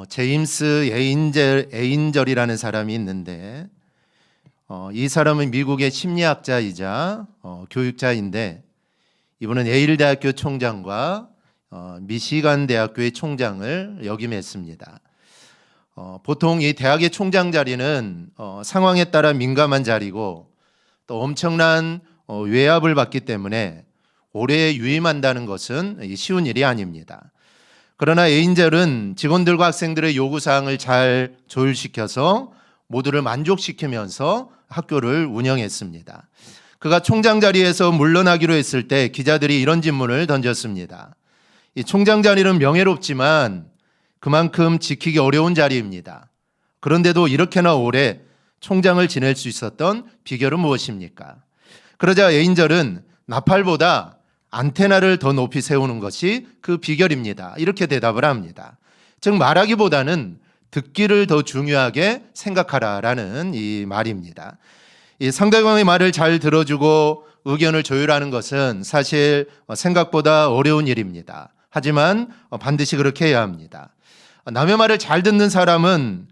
제임스 에인절이라는 사람이 있는데 이 사람은 미국의 심리학자이자 교육자인데 이분은 예일 대학교 총장과 미시간 대학교의 총장을 역임했습니다. 보통 이 대학의 총장 자리는 상황에 따라 민감한 자리고 또 엄청난 외압을 받기 때문에 오래 유임한다는 것은 쉬운 일이 아닙니다. 그러나 에인절은 직원들과 학생들의 요구사항을 잘 조율시켜서 모두를 만족시키면서 학교를 운영했습니다. 그가 총장 자리에서 물러나기로 했을 때 기자들이 이런 질문을 던졌습니다. 이 총장 자리는 명예롭지만 그만큼 지키기 어려운 자리입니다. 그런데도 이렇게나 오래 총장을 지낼 수 있었던 비결은 무엇입니까? 그러자 에인절은 나팔보다 안테나를 더 높이 세우는 것이 그 비결입니다. 이렇게 대답을 합니다. 즉 말하기보다는 듣기를 더 중요하게 생각하라라는 이 말입니다. 이 상대방의 말을 잘 들어주고 의견을 조율하는 것은 사실 생각보다 어려운 일입니다. 하지만 반드시 그렇게 해야 합니다. 남의 말을 잘 듣는 사람은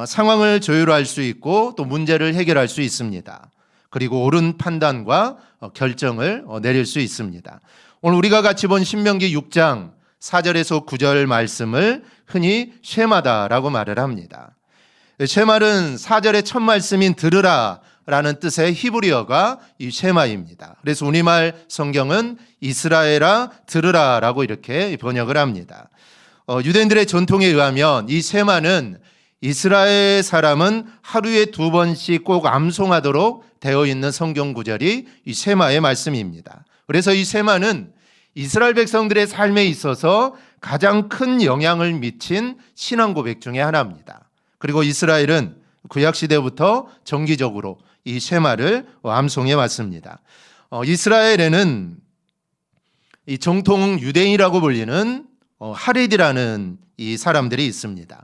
상황을 조율할 수 있고 또 문제를 해결할 수 있습니다. 그리고 옳은 판단과 결정을 내릴 수 있습니다. 오늘 우리가 같이 본 신명기 6장 4절에서 9절 말씀을 흔히 쉐마다라고 말을 합니다. 쉐말은 4절의 첫 말씀인 들으라 라는 뜻의 히브리어가 이 쉐마입니다. 그래서 우리말 성경은 이스라엘아 들으라 라고 이렇게 번역을 합니다. 유대인들의 전통에 의하면 이 쉐마는 이스라엘 사람은 하루에 2번씩 꼭 암송하도록 되어 있는 성경 구절이 이 쉐마의 말씀입니다. 그래서 이 쉐마는 이스라엘 백성들의 삶에 있어서 가장 큰 영향을 미친 신앙 고백 중에 하나입니다. 그리고 이스라엘은 구약시대부터 정기적으로 이 쉐마를 암송해 왔습니다. 이스라엘에는 이 정통 유대인이라고 불리는 하렛이라는 이 사람들이 있습니다.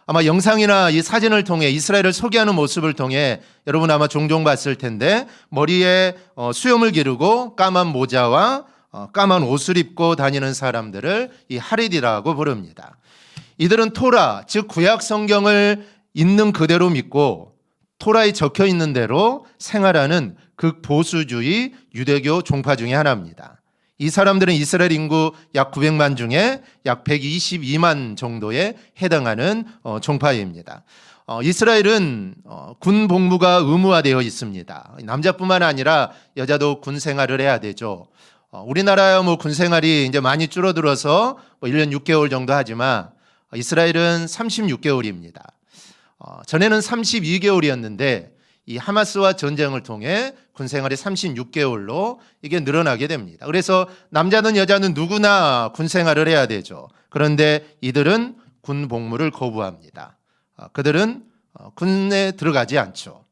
아마 영상이나 이 사진을 통해 이스라엘을 소개하는 모습을 통해 여러분 아마 종종 봤을 텐데 머리에 수염을 기르고 까만 모자와 까만 옷을 입고 다니는 사람들을 이 하렛이라고 부릅니다. 이들은 토라, 즉 구약 성경을 있는 그대로 믿고 토라에 적혀 있는 대로 생활하는 극보수주의 유대교 종파 중에 하나입니다. 이 사람들은 이스라엘 인구 약 900만 중에 약 122만 정도에 해당하는 종파입니다. 이스라엘은 군 복무가 의무화되어 있습니다. 남자뿐만 아니라 여자도 군 생활을 해야 되죠. 우리나라야 군 생활이 이제 많이 줄어들어서 1년 6개월 정도 하지만 이스라엘은 36개월입니다. 전에는 32개월이었는데 이 하마스와 전쟁을 통해 군 생활이 36개월로 이게 늘어나게 됩니다. 그래서 남자든 여자는 누구나 군 생활을 해야 되죠. 그런데 이들은 군 복무를 거부합니다. 그들은 군에 들어가지 않죠.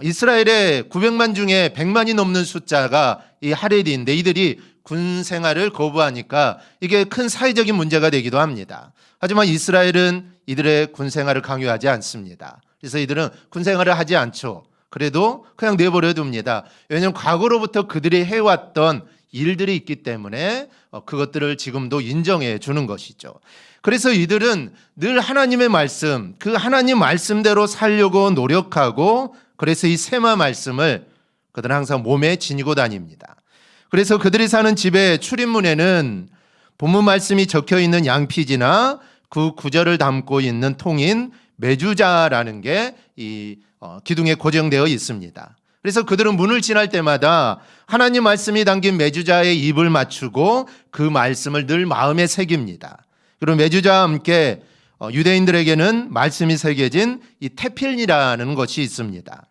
이스라엘의 900만 중에 100만이 넘는 숫자가 이 하렛인데 이들이 군 생활을 거부하니까 이게 큰 사회적인 문제가 되기도 합니다. 하지만 이스라엘은 이들의 군 생활을 강요하지 않습니다. 그래서 이들은 군 생활을 하지 않죠. 그래도 그냥 내버려 둡니다. 왜냐하면 과거로부터 그들이 해왔던 일들이 있기 때문에 그것들을 지금도 인정해 주는 것이죠. 그래서 이들은 늘 하나님의 말씀, 그 하나님 말씀대로 살려고 노력하고 그래서 이 쉐마 말씀을 그들은 항상 몸에 지니고 다닙니다. 그래서 그들이 사는 집의 출입문에는 본문 말씀이 적혀 있는 양피지나 그 구절을 담고 있는 통인 메주자라는 게 이 기둥에 고정되어 있습니다. 그래서 그들은 문을 지날 때마다 하나님 말씀이 담긴 메주자의 입을 맞추고 그 말씀을 늘 마음에 새깁니다. 그리고 메주자와 함께 유대인들에게는 말씀이 새겨진 이 테필이라는 것이 있습니다.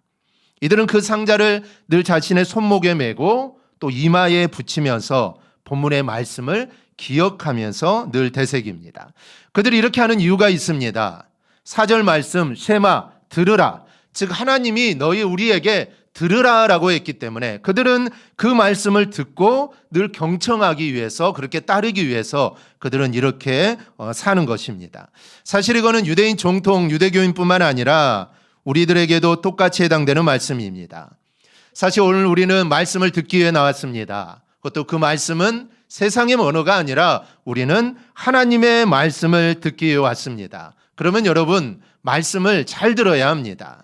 이들은 그 상자를 늘 자신의 손목에 메고 또 이마에 붙이면서 본문의 말씀을 기억하면서 늘 되새깁니다. 그들이 이렇게 하는 이유가 있습니다. 4절 말씀 쉐마 들으라, 즉 하나님이 너희 우리에게 들으라라고 했기 때문에 그들은 그 말씀을 듣고 늘 경청하기 위해서 그렇게 따르기 위해서 그들은 이렇게 사는 것입니다. 사실 이거는 유대인 정통 유대교인뿐만 아니라 우리들에게도 똑같이 해당되는 말씀입니다. 사실 오늘 우리는 말씀을 듣기 위해 나왔습니다. 그것도 그 말씀은 세상의 언어가 아니라 우리는 하나님의 말씀을 듣기 위해 왔습니다. 그러면 여러분, 말씀을 잘 들어야 합니다.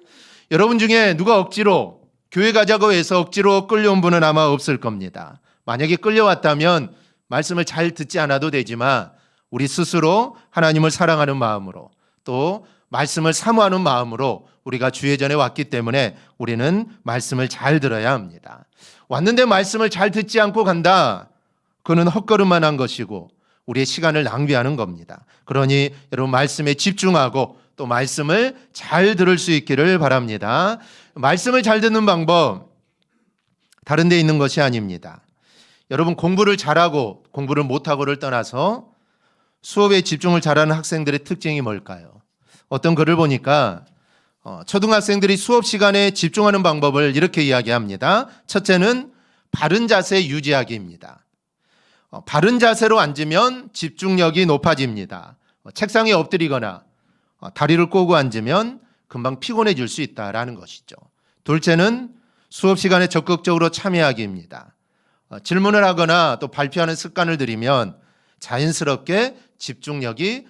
여러분 중에 누가 억지로 교회 가자고 해서 억지로 끌려온 분은 아마 없을 겁니다. 만약에 끌려왔다면 말씀을 잘 듣지 않아도 되지만 우리 스스로 하나님을 사랑하는 마음으로 또 말씀을 사모하는 마음으로 우리가 주의 전에 왔기 때문에 우리는 말씀을 잘 들어야 합니다. 왔는데 말씀을 잘 듣지 않고 간다. 그는 헛걸음만 한 것이고 우리의 시간을 낭비하는 겁니다. 그러니 여러분 말씀에 집중하고 또 말씀을 잘 들을 수 있기를 바랍니다. 말씀을 잘 듣는 방법 다른 데 있는 것이 아닙니다. 여러분 공부를 잘하고 공부를 못하고를 떠나서 수업에 집중을 잘하는 학생들의 특징이 뭘까요? 어떤 글을 보니까 초등학생들이 수업 시간에 집중하는 방법을 이렇게 이야기합니다. 첫째는 바른 자세 유지하기입니다. 바른 자세로 앉으면 집중력이 높아집니다. 책상에 엎드리거나 다리를 꼬고 앉으면 금방 피곤해질 수 있다라는 것이죠. 둘째는 수업 시간에 적극적으로 참여하기입니다. 질문을 하거나 또 발표하는 습관을 들이면 자연스럽게 집중력이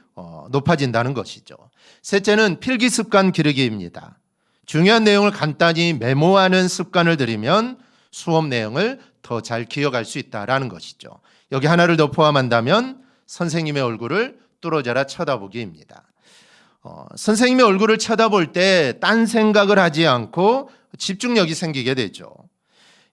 높아진다는 것이죠. 셋째는 필기 습관 기르기입니다. 중요한 내용을 간단히 메모하는 습관을 들이면 수업 내용을 더 잘 기억할 수 있다라는 것이죠. 여기 하나를 더 포함한다면 선생님의 얼굴을 뚫어져라 쳐다보기입니다. 선생님의 얼굴을 쳐다볼 때 딴 생각을 하지 않고 집중력이 생기게 되죠.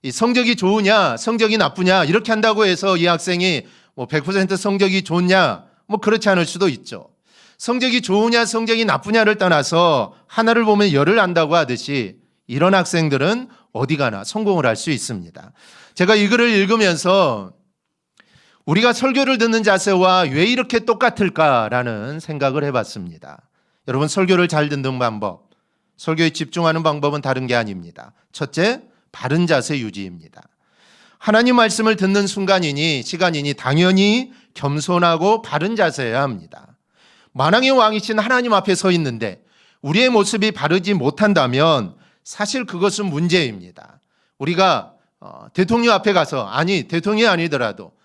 이 성적이 좋으냐 성적이 나쁘냐 이렇게 한다고 해서 이 학생이 100% 성적이 좋냐 그렇지 않을 수도 있죠. 성적이 좋으냐 성적이 나쁘냐를 떠나서 하나를 보면 열을 안다고 하듯이 이런 학생들은 어디 가나 성공을 할 수 있습니다. 제가 이 글을 읽으면서 우리가 설교를 듣는 자세와 왜 이렇게 똑같을까라는 생각을 해봤습니다. 여러분 설교를 잘 듣는 방법, 설교에 집중하는 방법은 다른 게 아닙니다. 첫째, 바른 자세 유지입니다. 하나님 말씀을 듣는 시간이니 당연히 겸손하고 바른 자세여야 합니다. 만왕의 왕이신 하나님 앞에 서 있는데 우리의 모습이 바르지 못한다면 사실 그것은 문제입니다. 우리가 대통령 앞에 가서 대통령이 아니더라도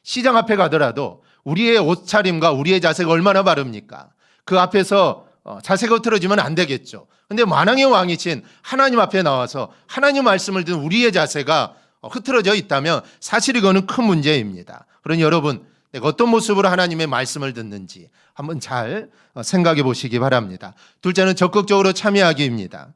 시장 앞에 가더라도 우리의 옷차림과 우리의 자세가 얼마나 바릅니까? 그 앞에서 자세가 흐트러지면 안 되겠죠. 그런데 만왕의 왕이신 하나님 앞에 나와서 하나님 말씀을 듣는 우리의 자세가 흐트러져 있다면 사실 이거는 큰 문제입니다. 그러니 여러분 내가 어떤 모습으로 하나님의 말씀을 듣는지 한번 잘 생각해 보시기 바랍니다. 둘째는 적극적으로 참여하기입니다.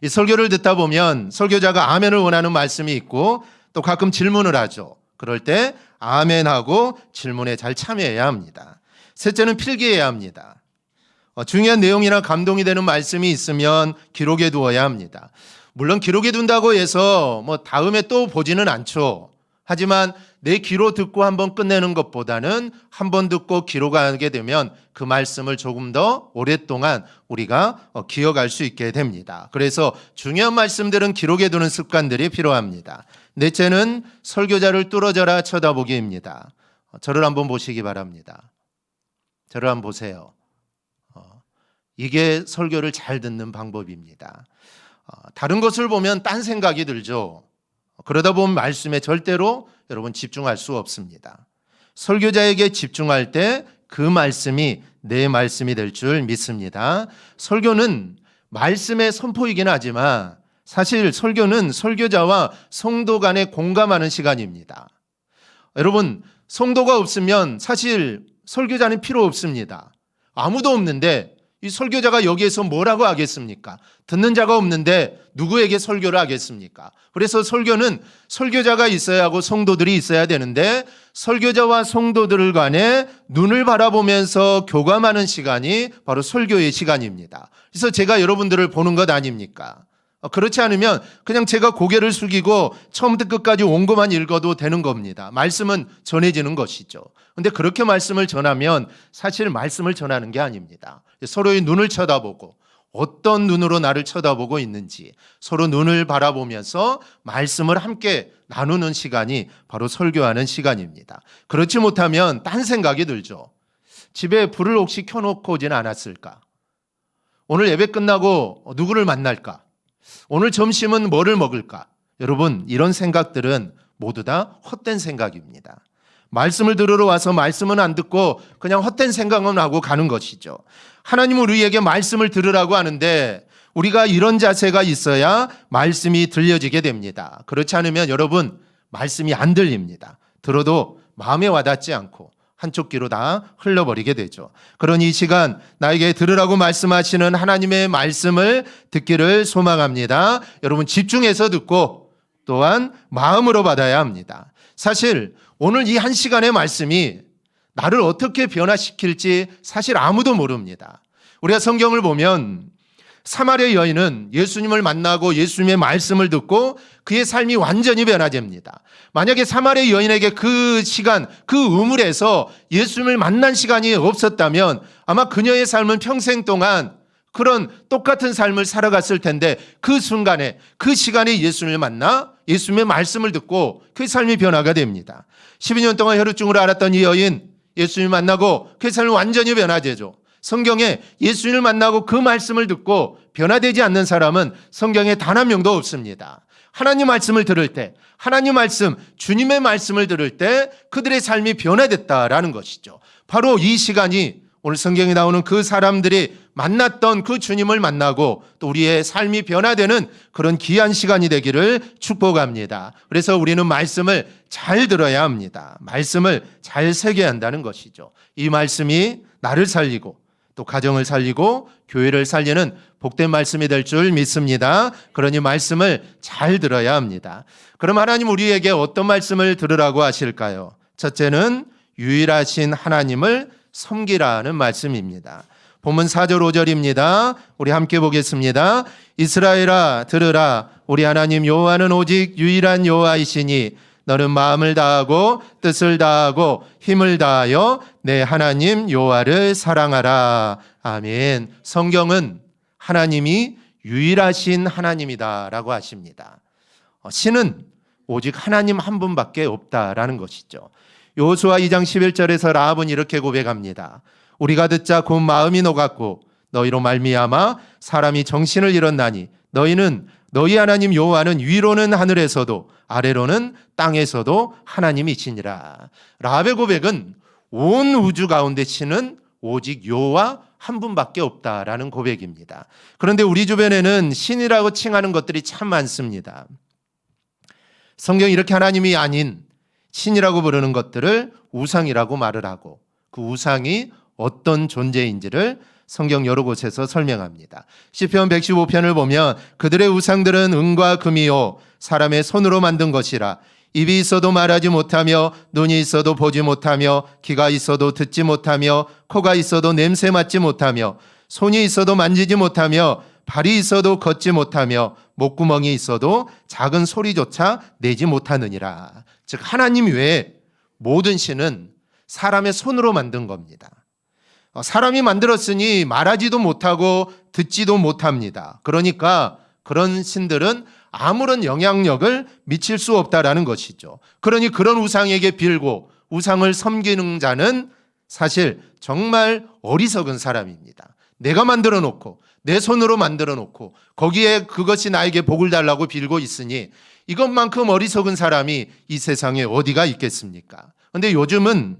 이 설교를 듣다 보면 설교자가 아멘을 원하는 말씀이 있고 또 가끔 질문을 하죠. 그럴 때 아멘하고 질문에 잘 참여해야 합니다. 셋째는 필기해야 합니다. 중요한 내용이나 감동이 되는 말씀이 있으면 기록해 두어야 합니다. 물론 기록해 둔다고 해서 다음에 또 보지는 않죠. 하지만 내 귀로 듣고 한번 끝내는 것보다는 한번 듣고 기록하게 되면 그 말씀을 조금 더 오랫동안 우리가 기억할 수 있게 됩니다. 그래서 중요한 말씀들은 기록해 두는 습관들이 필요합니다. 넷째는 설교자를 뚫어져라 쳐다보기입니다. 저를 한번 보시기 바랍니다. 저를 한번 보세요. 이게 설교를 잘 듣는 방법입니다. 다른 것을 보면 딴 생각이 들죠. 그러다 보면 말씀에 절대로 여러분 집중할 수 없습니다. 설교자에게 집중할 때 그 말씀이 내 말씀이 될 줄 믿습니다. 설교는 말씀의 선포이긴 하지만 사실 설교는 설교자와 성도 간에 공감하는 시간입니다. 여러분 성도가 없으면 사실 설교자는 필요 없습니다. 아무도 없는데 이 설교자가 여기에서 뭐라고 하겠습니까? 듣는 자가 없는데 누구에게 설교를 하겠습니까? 그래서 설교는 설교자가 있어야 하고 성도들이 있어야 되는데 설교자와 성도들 간에 눈을 바라보면서 교감하는 시간이 바로 설교의 시간입니다. 그래서 제가 여러분들을 보는 것 아닙니까? 그렇지 않으면 그냥 제가 고개를 숙이고 처음부터 끝까지 원고만 읽어도 되는 겁니다. 말씀은 전해지는 것이죠. 그런데 그렇게 말씀을 전하면 사실 말씀을 전하는 게 아닙니다. 서로의 눈을 쳐다보고 어떤 눈으로 나를 쳐다보고 있는지 서로 눈을 바라보면서 말씀을 함께 나누는 시간이 바로 설교하는 시간입니다. 그렇지 못하면 딴 생각이 들죠. 집에 불을 혹시 켜놓고 오진 않았을까? 오늘 예배 끝나고 누구를 만날까? 오늘 점심은 뭐를 먹을까? 여러분 이런 생각들은 모두 다 헛된 생각입니다. 말씀을 들으러 와서 말씀은 안 듣고 그냥 헛된 생각만 하고 가는 것이죠. 하나님은 우리에게 말씀을 들으라고 하는데 우리가 이런 자세가 있어야 말씀이 들려지게 됩니다. 그렇지 않으면 여러분 말씀이 안 들립니다. 들어도 마음에 와닿지 않고 한쪽 귀로 다 흘러버리게 되죠. 그러니 이 시간 나에게 들으라고 말씀하시는 하나님의 말씀을 듣기를 소망합니다. 여러분 집중해서 듣고 또한 마음으로 받아야 합니다. 사실 오늘 이 한 시간의 말씀이 나를 어떻게 변화시킬지 사실 아무도 모릅니다. 우리가 성경을 보면 사마리아 여인은 예수님을 만나고 예수님의 말씀을 듣고 그의 삶이 완전히 변화됩니다. 만약에 사마리아 여인에게 그 시간, 그 우물에서 예수님을 만난 시간이 없었다면 아마 그녀의 삶은 평생 동안 그런 똑같은 삶을 살아갔을 텐데 그 순간에 그 시간에 예수님을 만나 예수님의 말씀을 듣고 그의 삶이 변화가 됩니다. 12년 동안 혈루증으로 앓았던 이 여인 예수님을 만나고 그의 삶이 완전히 변화되죠. 성경에 예수님을 만나고 그 말씀을 듣고 변화되지 않는 사람은 성경에 단 한 명도 없습니다. 하나님 말씀을 들을 때, 하나님 말씀, 주님의 말씀을 들을 때 그들의 삶이 변화됐다라는 것이죠. 바로 이 시간이 오늘 성경에 나오는 그 사람들이 만났던 그 주님을 만나고 또 우리의 삶이 변화되는 그런 귀한 시간이 되기를 축복합니다. 그래서 우리는 말씀을 잘 들어야 합니다. 말씀을 잘 새겨야 한다는 것이죠. 이 말씀이 나를 살리고 또 가정을 살리고 교회를 살리는 복된 말씀이 될 줄 믿습니다. 그러니 말씀을 잘 들어야 합니다. 그럼 하나님 우리에게 어떤 말씀을 들으라고 하실까요? 첫째는 유일하신 하나님을 섬기라는 말씀입니다. 본문 4절 5절입니다. 우리 함께 보겠습니다. 이스라엘아 들으라. 우리 하나님 여호와는 오직 유일한 여호와이시니 너는 마음을 다하고 뜻을 다하고 힘을 다하여 내 하나님 여호와를 사랑하라. 아멘. 성경은 하나님이 유일하신 하나님이다라고 하십니다. 신은 오직 하나님 한 분밖에 없다라는 것이죠. 여호수아 2장 11절에서 라합은 이렇게 고백합니다. 우리가 듣자 곧 마음이 녹았고 너희로 말미암아 사람이 정신을 잃었나니 너희는 너희 하나님 여호와는 위로는 하늘에서도 아래로는 땅에서도 하나님이시니라. 라합의 고백은 온 우주 가운데 신은 오직 여호와 한 분밖에 없다라는 고백입니다. 그런데 우리 주변에는 신이라고 칭하는 것들이 참 많습니다. 성경이 이렇게 하나님이 아닌 신이라고 부르는 것들을 우상이라고 말을 하고 그 우상이 어떤 존재인지를 성경 여러 곳에서 설명합니다. 시편 115편을 보면 그들의 우상들은 은과 금이요 사람의 손으로 만든 것이라. 입이 있어도 말하지 못하며 눈이 있어도 보지 못하며 귀가 있어도 듣지 못하며 코가 있어도 냄새 맡지 못하며 손이 있어도 만지지 못하며 발이 있어도 걷지 못하며 목구멍이 있어도 작은 소리조차 내지 못하느니라. 즉 하나님 외에 모든 신은 사람의 손으로 만든 겁니다. 사람이 만들었으니 말하지도 못하고 듣지도 못합니다. 그러니까 그런 신들은 아무런 영향력을 미칠 수 없다라는 것이죠. 그러니 그런 우상에게 빌고 우상을 섬기는 자는 사실 정말 어리석은 사람입니다. 내가 만들어 놓고 내 손으로 만들어 놓고 거기에 그것이 나에게 복을 달라고 빌고 있으니 이것만큼 어리석은 사람이 이 세상에 어디가 있겠습니까? 그런데 요즘은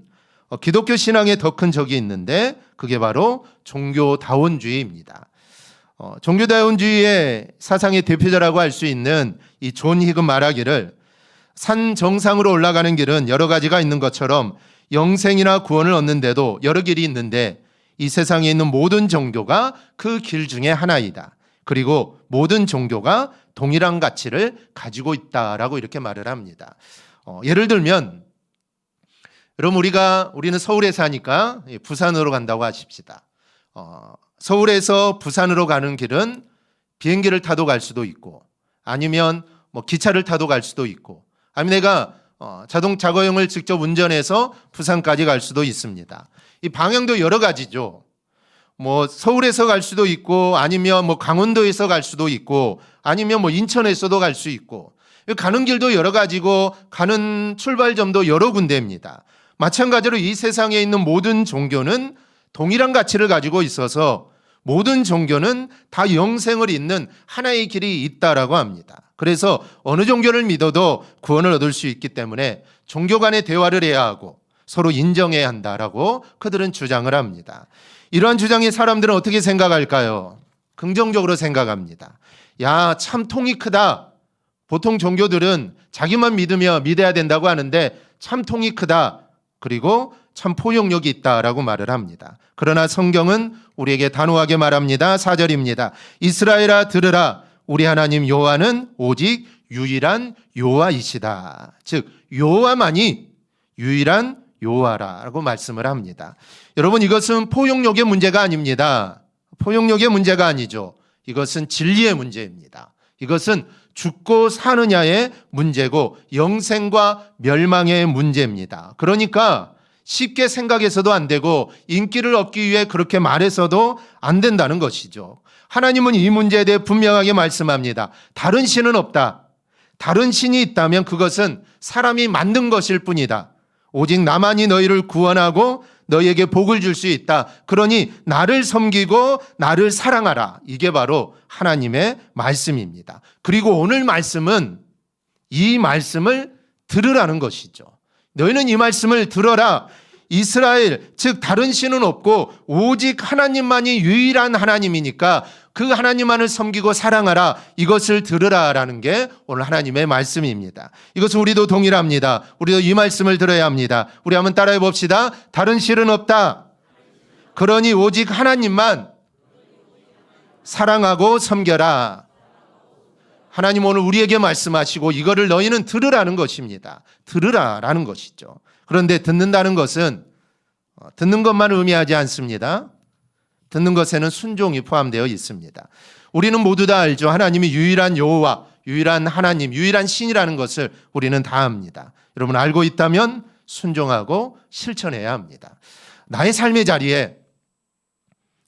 기독교 신앙에 더 큰 적이 있는데 그게 바로 종교다원주의입니다. 종교다원주의의 사상의 대표자라고 할 수 있는 이 존 히금 말하기를 산 정상으로 올라가는 길은 여러 가지가 있는 것처럼 영생이나 구원을 얻는데도 여러 길이 있는데 이 세상에 있는 모든 종교가 그 길 중에 하나이다. 그리고 모든 종교가 동일한 가치를 가지고 있다라고 이렇게 말을 합니다. 예를 들면 여러분 우리는 서울에 사니까 부산으로 간다고 하십시다. 서울에서 부산으로 가는 길은 비행기를 타도 갈 수도 있고 아니면 기차를 타도 갈 수도 있고 아니면 내가 자동차거용을 직접 운전해서 부산까지 갈 수도 있습니다. 이 방향도 여러 가지죠. 서울에서 갈 수도 있고 아니면 강원도에서 갈 수도 있고 아니면 인천에서도 갈 수 있고 가는 길도 여러 가지고 가는 출발점도 여러 군데입니다. 마찬가지로 이 세상에 있는 모든 종교는 동일한 가치를 가지고 있어서 모든 종교는 다 영생을 잇는 하나의 길이 있다라고 합니다. 그래서 어느 종교를 믿어도 구원을 얻을 수 있기 때문에 종교 간의 대화를 해야 하고 서로 인정해야 한다라고 그들은 주장을 합니다. 이러한 주장에 사람들은 어떻게 생각할까요? 긍정적으로 생각합니다. 야, 참 통이 크다. 보통 종교들은 자기만 믿어야 된다고 하는데 참 통이 크다. 그리고 참 포용력이 있다라고 말을 합니다. 그러나 성경은 우리에게 단호하게 말합니다. 4절입니다. 이스라엘아 들으라. 우리 하나님 여호와는 오직 유일한 여호와이시다. 즉 여호와만이 유일한 여호와라고 말씀을 합니다. 여러분, 이것은 포용력의 문제가 아닙니다. 포용력의 문제가 아니죠. 이것은 진리의 문제입니다. 이것은 죽고 사느냐의 문제고 영생과 멸망의 문제입니다. 그러니까 쉽게 생각해서도 안 되고 인기를 얻기 위해 그렇게 말해서도 안 된다는 것이죠. 하나님은 이 문제에 대해 분명하게 말씀합니다. 다른 신은 없다. 다른 신이 있다면 그것은 사람이 만든 것일 뿐이다. 오직 나만이 너희를 구원하고 너희에게 복을 줄 수 있다. 그러니 나를 섬기고 나를 사랑하라. 이게 바로 하나님의 말씀입니다. 그리고 오늘 말씀은 이 말씀을 들으라는 것이죠. 너희는 이 말씀을 들어라. 이스라엘, 즉 다른 신은 없고 오직 하나님만이 유일한 하나님이니까 그 하나님만을 섬기고 사랑하라. 이것을 들으라라는 게 오늘 하나님의 말씀입니다. 이것은 우리도 동일합니다. 우리도 이 말씀을 들어야 합니다. 우리 한번 따라해 봅시다. 다른 신은 없다. 그러니 오직 하나님만 사랑하고 섬겨라. 하나님 오늘 우리에게 말씀하시고 이거를 너희는 들으라는 것입니다. 들으라라는 것이죠. 그런데 듣는다는 것은 듣는 것만 의미하지 않습니다. 듣는 것에는 순종이 포함되어 있습니다. 우리는 모두 다 알죠. 하나님이 유일한 여호와, 유일한 하나님, 유일한 신이라는 것을 우리는 다 압니다. 여러분 알고 있다면 순종하고 실천해야 합니다. 나의 삶의 자리에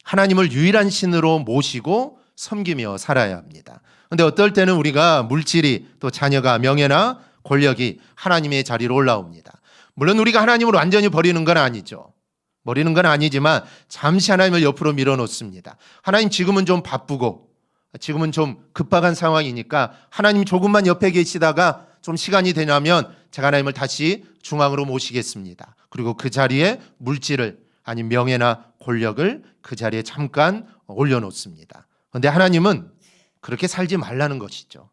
하나님을 유일한 신으로 모시고 섬기며 살아야 합니다. 그런데 어떨 때는 우리가 물질이 또 자녀가 명예나 권력이 하나님의 자리로 올라옵니다. 물론 우리가 하나님을 완전히 버리는 건 아니죠. 버리는 건 아니지만 잠시 하나님을 옆으로 밀어놓습니다. 하나님 지금은 좀 바쁘고 지금은 좀 급박한 상황이니까 하나님 조금만 옆에 계시다가 좀 시간이 되냐면 제가 하나님을 다시 중앙으로 모시겠습니다. 그리고 그 자리에 물질을 아니면 명예나 권력을 그 자리에 잠깐 올려놓습니다. 그런데 하나님은 그렇게 살지 말라는 것이죠.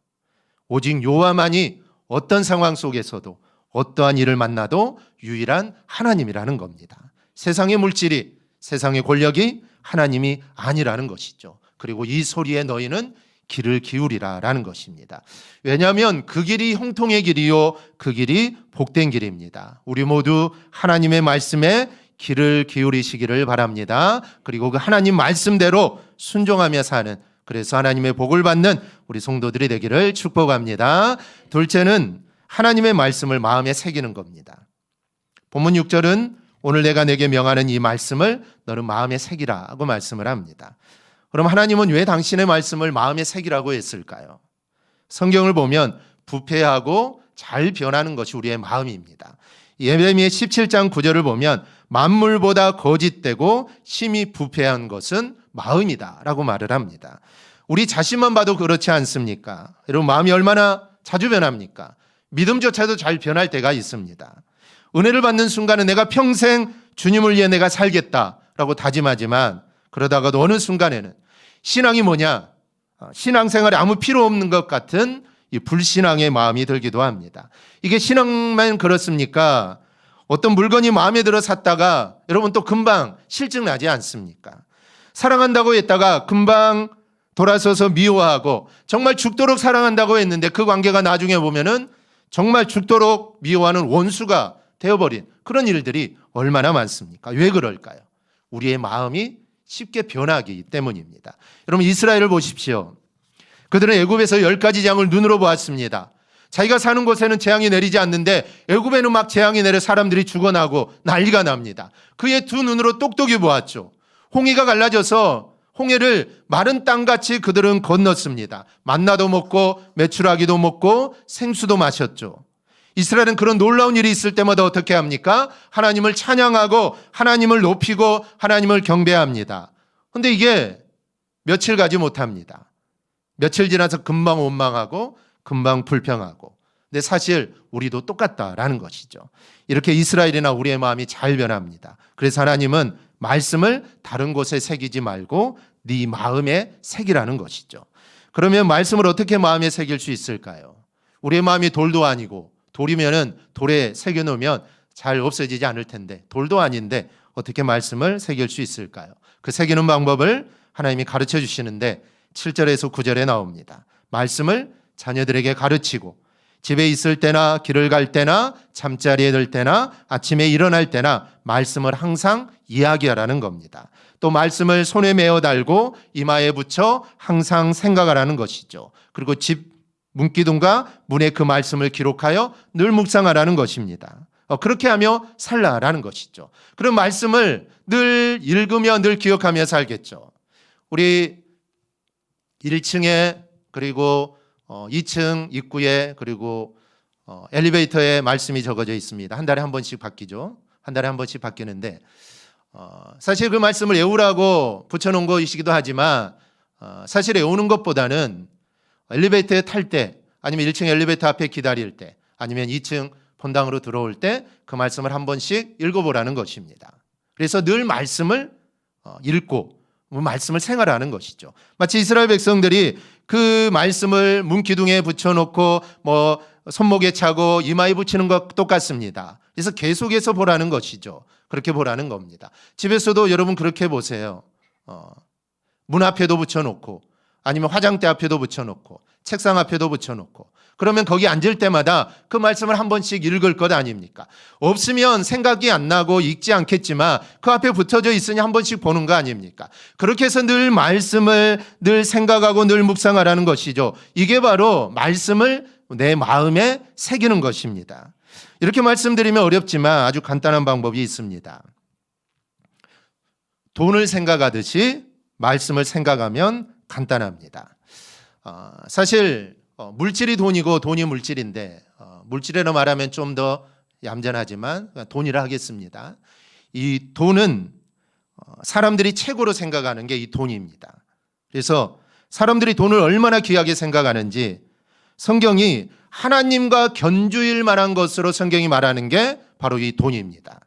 오직 여호와만이 어떤 상황 속에서도 어떠한 일을 만나도 유일한 하나님이라는 겁니다. 세상의 물질이, 세상의 권력이 하나님이 아니라는 것이죠. 그리고 이 소리에 너희는 귀를 기울이라라는 것입니다. 왜냐하면 그 길이 형통의 길이요 그 길이 복된 길입니다. 우리 모두 하나님의 말씀에 귀를 기울이시기를 바랍니다. 그리고 그 하나님 말씀대로 순종하며 사는, 그래서 하나님의 복을 받는 우리 성도들이 되기를 축복합니다. 둘째는 하나님의 말씀을 마음에 새기는 겁니다. 본문 6절은 오늘 내가 내게 명하는 이 말씀을 너는 마음에 새기라고 말씀을 합니다. 그럼 하나님은 왜 당신의 말씀을 마음에 새기라고 했을까요? 성경을 보면 부패하고 잘 변하는 것이 우리의 마음입니다. 예레미야 17장 9절을 보면 만물보다 거짓되고 심히 부패한 것은 마음이다 라고 말을 합니다. 우리 자신만 봐도 그렇지 않습니까? 여러분 마음이 얼마나 자주 변합니까? 믿음조차도 잘 변할 때가 있습니다. 은혜를 받는 순간은 내가 평생 주님을 위해 내가 살겠다라고 다짐하지만 그러다가도 어느 순간에는 신앙이 뭐냐? 신앙생활에 아무 필요 없는 것 같은 이 불신앙의 마음이 들기도 합니다. 이게 신앙만 그렇습니까? 어떤 물건이 마음에 들어 샀다가 여러분 또 금방 실증나지 않습니까? 사랑한다고 했다가 금방 돌아서서 미워하고 정말 죽도록 사랑한다고 했는데 그 관계가 나중에 보면은 정말 죽도록 미워하는 원수가 되어버린 그런 일들이 얼마나 많습니까? 왜 그럴까요? 우리의 마음이 쉽게 변하기 때문입니다. 여러분 이스라엘을 보십시오. 그들은 애굽에서 10가지 재앙을 눈으로 보았습니다. 자기가 사는 곳에는 재앙이 내리지 않는데 애굽에는 막 재앙이 내려 사람들이 죽어나고 난리가 납니다. 그의 두 눈으로 똑똑히 보았죠. 홍해가 갈라져서 홍해를 마른 땅같이 그들은 건넜습니다. 만나도 먹고 메추라기도 먹고 생수도 마셨죠. 이스라엘은 그런 놀라운 일이 있을 때마다 어떻게 합니까? 하나님을 찬양하고 하나님을 높이고 하나님을 경배합니다. 그런데 이게 며칠 가지 못합니다. 며칠 지나서 금방 원망하고 금방 불평하고. 근데 사실 우리도 똑같다라는 것이죠. 이렇게 이스라엘이나 우리의 마음이 잘 변합니다. 그래서 하나님은 말씀을 다른 곳에 새기지 말고 네 마음에 새기라는 것이죠. 그러면 말씀을 어떻게 마음에 새길 수 있을까요? 우리의 마음이 돌도 아니고, 돌이면은 돌에 새겨놓으면 잘 없어지지 않을 텐데 돌도 아닌데 어떻게 말씀을 새길 수 있을까요? 그 새기는 방법을 하나님이 가르쳐 주시는데 7절에서 9절에 나옵니다. 말씀을 자녀들에게 가르치고 집에 있을 때나 길을 갈 때나 잠자리에 들 때나 아침에 일어날 때나 말씀을 항상 이야기하라는 겁니다. 또 말씀을 손에 메어 달고 이마에 붙여 항상 생각하라는 것이죠. 그리고 집 문기둥과 문에 그 말씀을 기록하여 늘 묵상하라는 것입니다. 그렇게 하며 살라라는 것이죠. 그런 말씀을 늘 읽으며 늘 기억하며 살겠죠. 우리 1층에 그리고 2층 입구에 그리고 엘리베이터에 말씀이 적어져 있습니다. 한 달에 한 번씩 바뀌죠. 한 달에 한 번씩 바뀌는데 사실 그 말씀을 외우라고 붙여놓은 것이기도 하지만 사실 외우는 것보다는 엘리베이터에 탈 때 아니면 1층 엘리베이터 앞에 기다릴 때 아니면 2층 본당으로 들어올 때 그 말씀을 한 번씩 읽어보라는 것입니다. 그래서 늘 말씀을 읽고 말씀을 생활하는 것이죠. 마치 이스라엘 백성들이 그 말씀을 문기둥에 붙여놓고 손목에 차고 이마에 붙이는 것 똑같습니다. 그래서 계속해서 보라는 것이죠. 그렇게 보라는 겁니다. 집에서도 여러분 그렇게 보세요. 문 앞에도 붙여놓고 아니면 화장대 앞에도 붙여놓고 책상 앞에도 붙여놓고 그러면 거기 앉을 때마다 그 말씀을 한 번씩 읽을 것 아닙니까? 없으면 생각이 안 나고 읽지 않겠지만 그 앞에 붙어져 있으니 한 번씩 보는 거 아닙니까? 그렇게 해서 늘 말씀을 늘 생각하고 늘 묵상하라는 것이죠. 이게 바로 말씀을 내 마음에 새기는 것입니다. 이렇게 말씀드리면 어렵지만 아주 간단한 방법이 있습니다. 돈을 생각하듯이 말씀을 생각하면 간단합니다. 사실 물질이 돈이고 돈이 물질인데 물질이라고 말하면 좀 더 얌전하지만 돈이라 하겠습니다. 이 돈은 사람들이 최고로 생각하는 게 이 돈입니다. 그래서 사람들이 돈을 얼마나 귀하게 생각하는지 성경이 하나님과 견주일 만한 것으로 성경이 말하는 게 바로 이 돈입니다.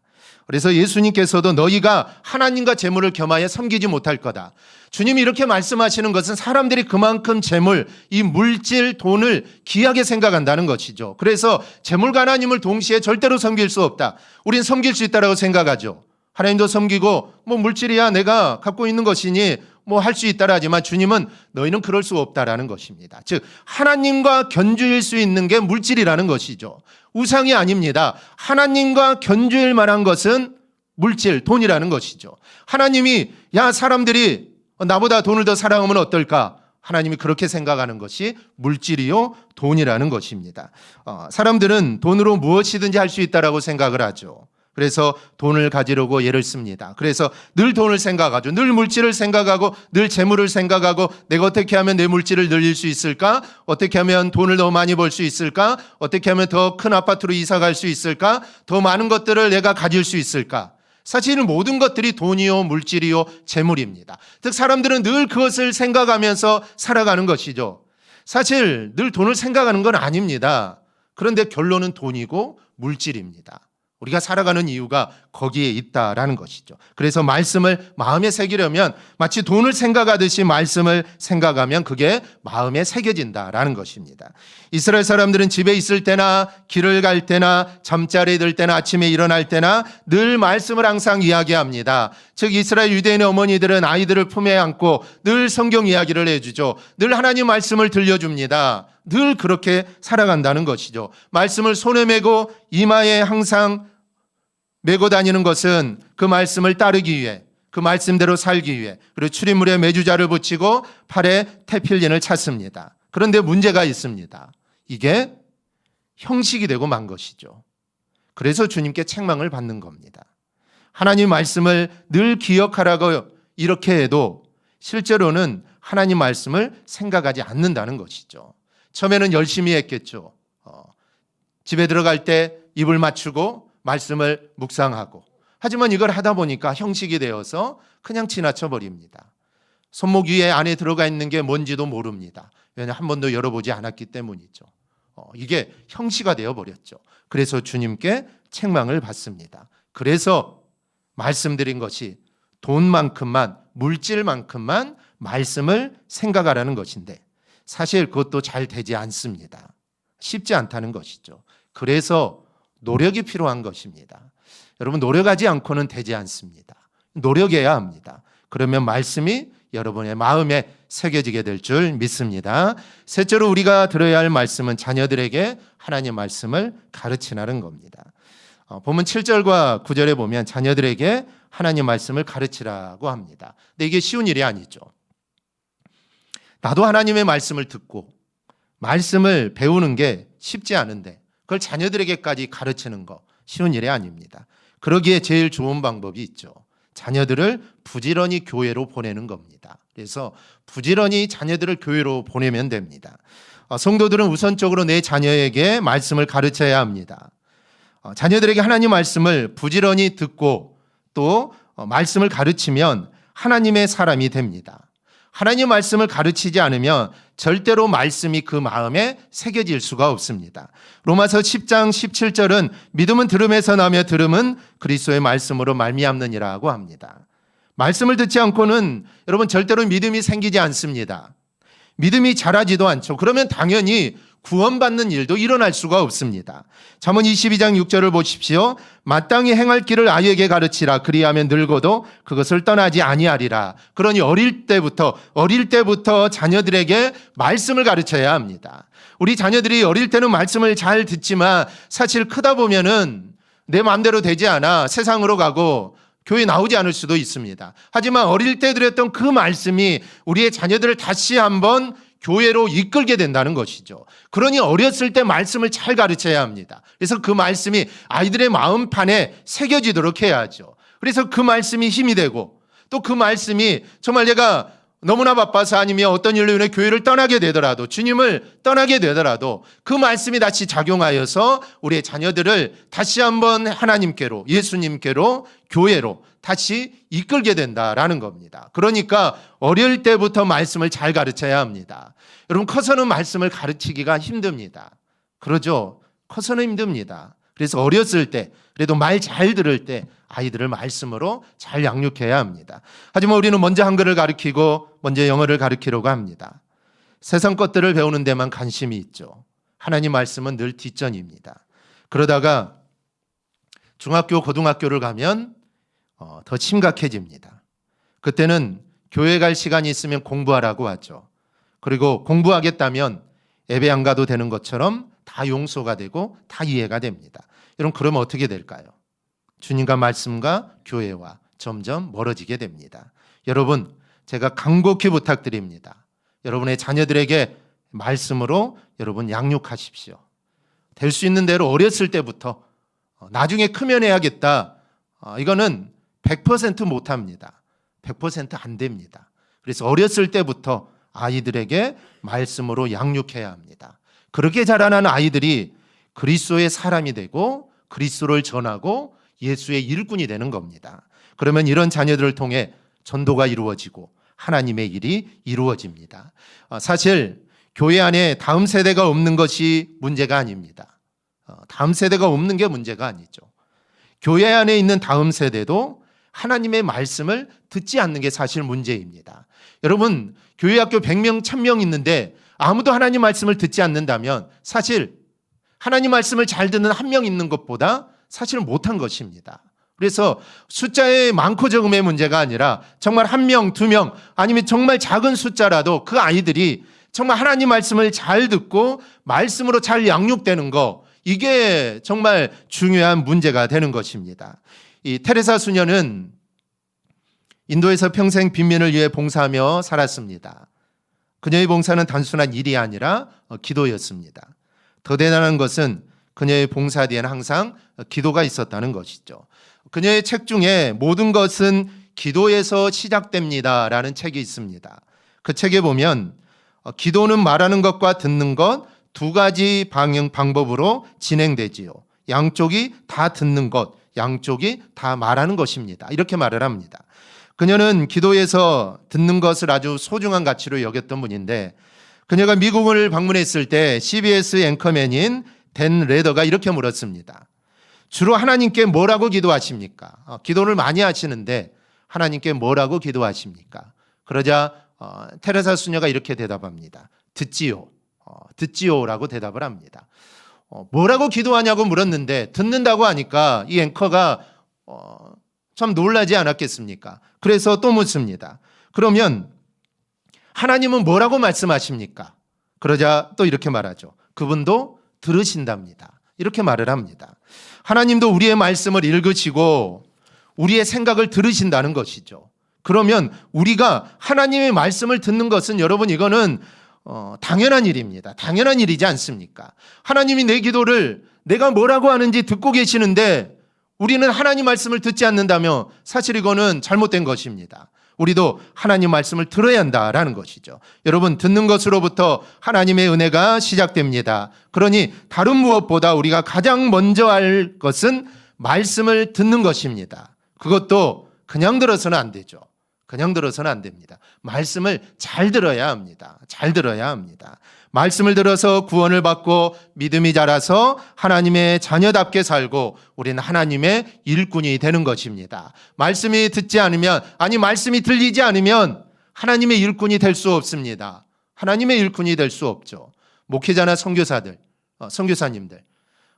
그래서 예수님께서도 너희가 하나님과 재물을 겸하여 섬기지 못할 거다. 주님이 이렇게 말씀하시는 것은 사람들이 그만큼 재물, 이 물질, 돈을 귀하게 생각한다는 것이죠. 그래서 재물과 하나님을 동시에 절대로 섬길 수 없다. 우린 섬길 수 있다고 생각하죠. 하나님도 섬기고 물질이야 내가 갖고 있는 것이니 할 수 있다라 하지만 주님은 너희는 그럴 수 없다라는 것입니다. 즉 하나님과 견주일 수 있는 게 물질이라는 것이죠. 우상이 아닙니다. 하나님과 견주일 만한 것은 물질, 돈이라는 것이죠. 하나님이 사람들이 나보다 돈을 더 사랑하면 어떨까? 하나님이 그렇게 생각하는 것이 물질이요 돈이라는 것입니다. 사람들은 돈으로 무엇이든지 할 수 있다라고 생각을 하죠. 그래서 돈을 가지려고 예를 씁니다. 그래서 늘 돈을 생각하죠. 늘 물질을 생각하고 늘 재물을 생각하고 내가 어떻게 하면 내 물질을 늘릴 수 있을까? 어떻게 하면 돈을 더 많이 벌 수 있을까? 어떻게 하면 더 큰 아파트로 이사 갈 수 있을까? 더 많은 것들을 내가 가질 수 있을까? 사실은 모든 것들이 돈이요 물질이요 재물입니다. 즉 사람들은 늘 그것을 생각하면서 살아가는 것이죠. 사실 늘 돈을 생각하는 건 아닙니다. 그런데 결론은 돈이고 물질입니다. 우리가 살아가는 이유가 거기에 있다라는 것이죠. 그래서 말씀을 마음에 새기려면 마치 돈을 생각하듯이 말씀을 생각하면 그게 마음에 새겨진다라는 것입니다. 이스라엘 사람들은 집에 있을 때나 길을 갈 때나 잠자리에 들 때나 아침에 일어날 때나 늘 말씀을 항상 이야기합니다. 즉 이스라엘 유대인의 어머니들은 아이들을 품에 안고 늘 성경 이야기를 해주죠. 늘 하나님 말씀을 들려줍니다. 늘 그렇게 살아간다는 것이죠. 말씀을 손에 메고 이마에 항상 메고 다니는 것은 그 말씀을 따르기 위해 그 말씀대로 살기 위해 그리고 출입물에 메주자를 붙이고 팔에 테필린을 찼습니다. 그런데 문제가 있습니다. 이게 형식이 되고 만 것이죠. 그래서 주님께 책망을 받는 겁니다. 하나님 말씀을 늘 기억하라고 이렇게 해도 실제로는 하나님 말씀을 생각하지 않는다는 것이죠. 처음에는 열심히 했겠죠. 집에 들어갈 때 입을 맞추고 말씀을 묵상하고 하지만 이걸 하다 보니까 형식이 되어서 그냥 지나쳐 버립니다. 손목 위에 안에 들어가 있는 게 뭔지도 모릅니다. 왜냐하면 한 번도 열어보지 않았기 때문이죠. 이게 형시가 되어버렸죠. 그래서 주님께 책망을 받습니다. 그래서 말씀드린 것이 돈만큼만, 물질만큼만 말씀을 생각하라는 것인데 사실 그것도 잘 되지 않습니다. 쉽지 않다는 것이죠. 그래서 노력이 필요한 것입니다. 여러분, 노력하지 않고는 되지 않습니다. 노력해야 합니다. 그러면 말씀이 여러분의 마음에 새겨지게 될 줄 믿습니다. 셋째로 우리가 들어야 할 말씀은 자녀들에게 하나님 말씀을 가르치라는 겁니다. 본문 7절과 9절에 보면 자녀들에게 하나님 말씀을 가르치라고 합니다. 근데 이게 쉬운 일이 아니죠. 나도 하나님의 말씀을 듣고 말씀을 배우는 게 쉽지 않은데 그걸 자녀들에게까지 가르치는 거 쉬운 일이 아닙니다. 그러기에 제일 좋은 방법이 있죠. 자녀들을 부지런히 교회로 보내는 겁니다. 그래서 부지런히 자녀들을 교회로 보내면 됩니다. 성도들은 우선적으로 내 자녀에게 말씀을 가르쳐야 합니다. 자녀들에게 하나님 말씀을 부지런히 듣고 또 말씀을 가르치면 하나님의 사람이 됩니다. 하나님 말씀을 가르치지 않으면 절대로 말씀이 그 마음에 새겨질 수가 없습니다. 로마서 10장 17절은 믿음은 들음에서 나며 들음은 그리스도의 말씀으로 말미암느니라고 합니다. 말씀을 듣지 않고는 여러분 절대로 믿음이 생기지 않습니다. 믿음이 자라지도 않죠. 그러면 당연히 구원받는 일도 일어날 수가 없습니다. 잠언 22장 6절을 보십시오. 마땅히 행할 길을 아이에게 가르치라. 그리하면 늙어도 그것을 떠나지 아니하리라. 그러니 어릴 때부터 자녀들에게 말씀을 가르쳐야 합니다. 우리 자녀들이 어릴 때는 말씀을 잘 듣지만 사실 크다 보면은 내 마음대로 되지 않아 세상으로 가고 교회 나오지 않을 수도 있습니다. 하지만 어릴 때 들었던 그 말씀이 우리의 자녀들을 다시 한번 교회로 이끌게 된다는 것이죠. 그러니 어렸을 때 말씀을 잘 가르쳐야 합니다. 그래서 그 말씀이 아이들의 마음판에 새겨지도록 해야죠. 그래서 그 말씀이 힘이 되고 또 그 말씀이 정말 내가 너무나 바빠서 아니면 어떤 일로 인해 교회를 떠나게 되더라도 주님을 떠나게 되더라도 그 말씀이 다시 작용하여서 우리의 자녀들을 다시 한번 하나님께로 예수님께로 교회로 다시 이끌게 된다라는 겁니다. 그러니까 어릴 때부터 말씀을 잘 가르쳐야 합니다. 여러분 커서는 말씀을 가르치기가 힘듭니다. 그러죠? 커서는 힘듭니다. 그래서 어렸을 때 그래도 말 잘 들을 때 아이들을 말씀으로 잘 양육해야 합니다. 하지만 우리는 먼저 한글을 가르치고 먼저 영어를 가르치려고 합니다. 세상 것들을 배우는 데만 관심이 있죠. 하나님 말씀은 늘 뒷전입니다. 그러다가 중학교, 고등학교를 가면 더 심각해집니다. 그때는 교회 갈 시간이 있으면 공부하라고 하죠. 그리고 공부하겠다면 예배 안 가도 되는 것처럼 다 용서가 되고 다 이해가 됩니다. 여러분 그러면 어떻게 될까요? 주님과 말씀과 교회와 점점 멀어지게 됩니다. 여러분 제가 간곡히 부탁드립니다. 여러분의 자녀들에게 말씀으로 여러분 양육하십시오. 될 수 있는 대로 어렸을 때부터 나중에 크면 해야겠다. 이거는 100% 못합니다. 100% 안 됩니다. 그래서 어렸을 때부터 아이들에게 말씀으로 양육해야 합니다. 그렇게 자라난 아이들이 그리스도의 사람이 되고 그리스도를 전하고 예수의 일꾼이 되는 겁니다. 그러면 이런 자녀들을 통해 전도가 이루어지고 하나님의 일이 이루어집니다. 사실 교회 안에 다음 세대가 없는 것이 문제가 아닙니다. 다음 세대가 없는 게 문제가 아니죠. 교회 안에 있는 다음 세대도 하나님의 말씀을 듣지 않는 게 사실 문제입니다. 여러분 교회 학교 100명, 1000명 있는데 아무도 하나님 말씀을 듣지 않는다면 사실 하나님 말씀을 잘 듣는 한 명 있는 것보다 사실 못한 것입니다. 그래서 숫자의 많고 적음의 문제가 아니라 정말 1명, 2명 아니면 정말 작은 숫자라도 그 아이들이 정말 하나님 말씀을 잘 듣고 말씀으로 잘 양육되는 거 이게 정말 중요한 문제가 되는 것입니다. 이 테레사 수녀는 인도에서 평생 빈민을 위해 봉사하며 살았습니다. 그녀의 봉사는 단순한 일이 아니라 기도였습니다. 더 대단한 것은 그녀의 봉사 뒤에는 항상 기도가 있었다는 것이죠. 그녀의 책 중에 모든 것은 기도에서 시작됩니다라는 책이 있습니다. 그 책에 보면 기도는 말하는 것과 듣는 것 두 가지 방법으로 진행되지요. 양쪽이 다 듣는 것, 양쪽이 다 말하는 것입니다. 이렇게 말을 합니다. 그녀는 기도에서 듣는 것을 아주 소중한 가치로 여겼던 분인데 그녀가 미국을 방문했을 때 CBS 앵커맨인 댄 레더가 이렇게 물었습니다. 주로 하나님께 뭐라고 기도하십니까? 기도를 많이 하시는데 하나님께 뭐라고 기도하십니까? 그러자 테레사 수녀가 이렇게 대답합니다. 듣지요. 듣지요라고 대답을 합니다. 뭐라고 기도하냐고 물었는데 듣는다고 하니까 이 앵커가 참 놀라지 않았겠습니까? 그래서 또 묻습니다. 그러면 하나님은 뭐라고 말씀하십니까? 그러자 또 이렇게 말하죠. 그분도 들으신답니다. 이렇게 말을 합니다. 하나님도 우리의 말씀을 읽으시고 우리의 생각을 들으신다는 것이죠. 그러면 우리가 하나님의 말씀을 듣는 것은 여러분 이거는 당연한 일입니다. 당연한 일이지 않습니까? 하나님이 내 기도를 내가 뭐라고 하는지 듣고 계시는데 우리는 하나님 말씀을 듣지 않는다면 사실 이거는 잘못된 것입니다. 우리도 하나님 말씀을 들어야 한다라는 것이죠. 여러분 듣는 것으로부터 하나님의 은혜가 시작됩니다. 그러니 다른 무엇보다 우리가 가장 먼저 할 것은 말씀을 듣는 것입니다. 그것도 그냥 들어서는 안 되죠. 그냥 들어서는 안 됩니다. 말씀을 잘 들어야 합니다. 잘 들어야 합니다. 말씀을 들어서 구원을 받고 믿음이 자라서 하나님의 자녀답게 살고 우리는 하나님의 일꾼이 되는 것입니다. 말씀이 듣지 않으면 말씀이 들리지 않으면 하나님의 일꾼이 될 수 없습니다. 하나님의 일꾼이 될 수 없죠. 목회자나 선교사들, 선교사님들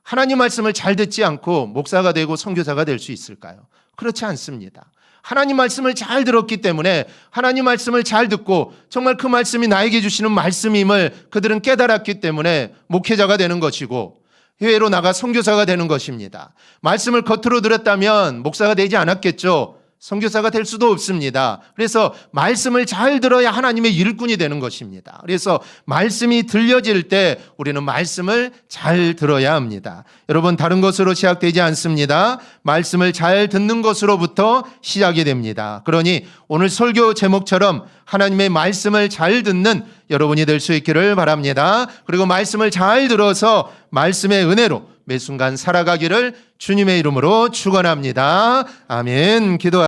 하나님 말씀을 잘 듣지 않고 목사가 되고 선교사가 될 수 있을까요? 그렇지 않습니다. 하나님 말씀을 잘 들었기 때문에 하나님 말씀을 잘 듣고 정말 그 말씀이 나에게 주시는 말씀임을 그들은 깨달았기 때문에 목회자가 되는 것이고 해외로 나가 선교사가 되는 것입니다. 말씀을 겉으로 들었다면 목사가 되지 않았겠죠. 선교사가 될 수도 없습니다. 그래서 말씀을 잘 들어야 하나님의 일꾼이 되는 것입니다. 그래서 말씀이 들려질 때 우리는 말씀을 잘 들어야 합니다. 여러분 다른 것으로 시작되지 않습니다. 말씀을 잘 듣는 것으로부터 시작이 됩니다. 그러니 오늘 설교 제목처럼 하나님의 말씀을 잘 듣는 여러분이 될 수 있기를 바랍니다. 그리고 말씀을 잘 들어서 말씀의 은혜로 매 순간 살아가기를 주님의 이름으로 축원합니다. 아멘. 기도